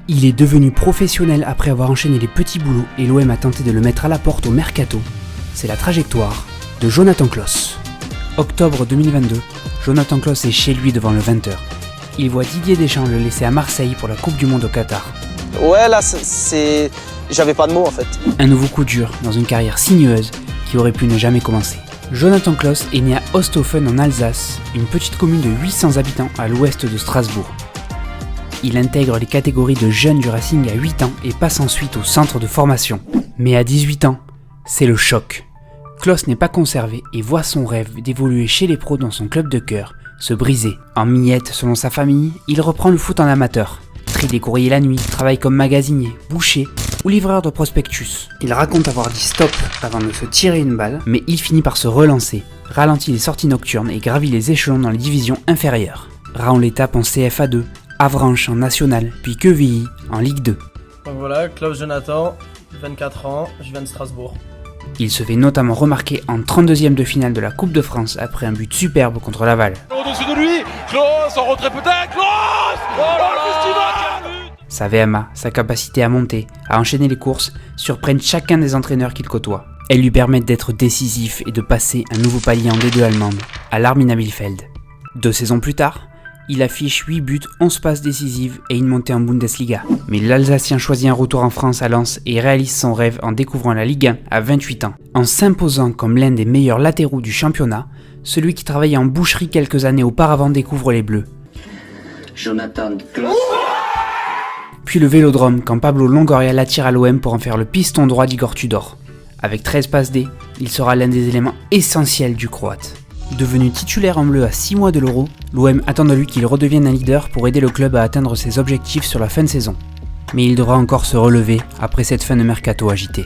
Il est devenu professionnel après avoir enchaîné les petits boulots et l'OM a tenté de le mettre à la porte au mercato. C'est la trajectoire de Jonathan Klaus. Octobre 2022, Jonathan Klaus est chez lui devant le 20h. Il voit Didier Deschamps le laisser à Marseille pour la Coupe du Monde au Qatar. Ouais, là, j'avais pas de mots en fait. Un nouveau coup dur dans une carrière sinueuse qui aurait pu ne jamais commencer. Jonathan Klaus est né à Osthofen en Alsace, une petite commune de 800 habitants à l'ouest de Strasbourg. Il intègre les catégories de jeunes du Racing à 8 ans et passe ensuite au centre de formation. Mais à 18 ans, c'est le choc. Klaus n'est pas conservé et voit son rêve d'évoluer chez les pros dans son club de cœur se briser. En miettes selon sa famille, il reprend le foot en amateur. Trie des courriers la nuit, travaille comme magasinier, boucher ou livreur de prospectus. Il raconte avoir dit stop avant de se tirer une balle, mais il finit par se relancer, ralentit les sorties nocturnes et gravit les échelons dans les divisions inférieures. Raon l'étape en CFA2, Avranches en National, puis Quevilly en Ligue 2. Donc voilà, Klaus Jonathan, 24 ans, je viens de Strasbourg. Il se fait notamment remarquer en 32e de finale de la Coupe de France après un but superbe contre Laval. Au-dessus de lui, Klaus en retrait peut-être, Klaus oh là là, Sa VMA, sa capacité à monter, à enchaîner les courses, surprennent chacun des entraîneurs qu'il côtoie. Elles lui permettent d'être décisif et de passer un nouveau palier en D2 allemande, à l'Arminia Bielefeld. 2 saisons plus tard, il affiche 8 buts, 11 passes décisives et une montée en Bundesliga. Mais l'Alsacien choisit un retour en France à Lens et réalise son rêve en découvrant la Ligue 1 à 28 ans. En s'imposant comme l'un des meilleurs latéraux du championnat, celui qui travaillait en boucherie quelques années auparavant découvre les Bleus. Jonathan Klaus. Puis le Vélodrome quand Pablo Longoria l'attire à l'OM pour en faire le piston droit d'Igor Tudor. Avec 13 passes D, il sera l'un des éléments essentiels du Croate. Devenu titulaire en bleu à 6 mois de l'Euro, l'OM attend de lui qu'il redevienne un leader pour aider le club à atteindre ses objectifs sur la fin de saison. Mais il devra encore se relever après cette fin de mercato agitée.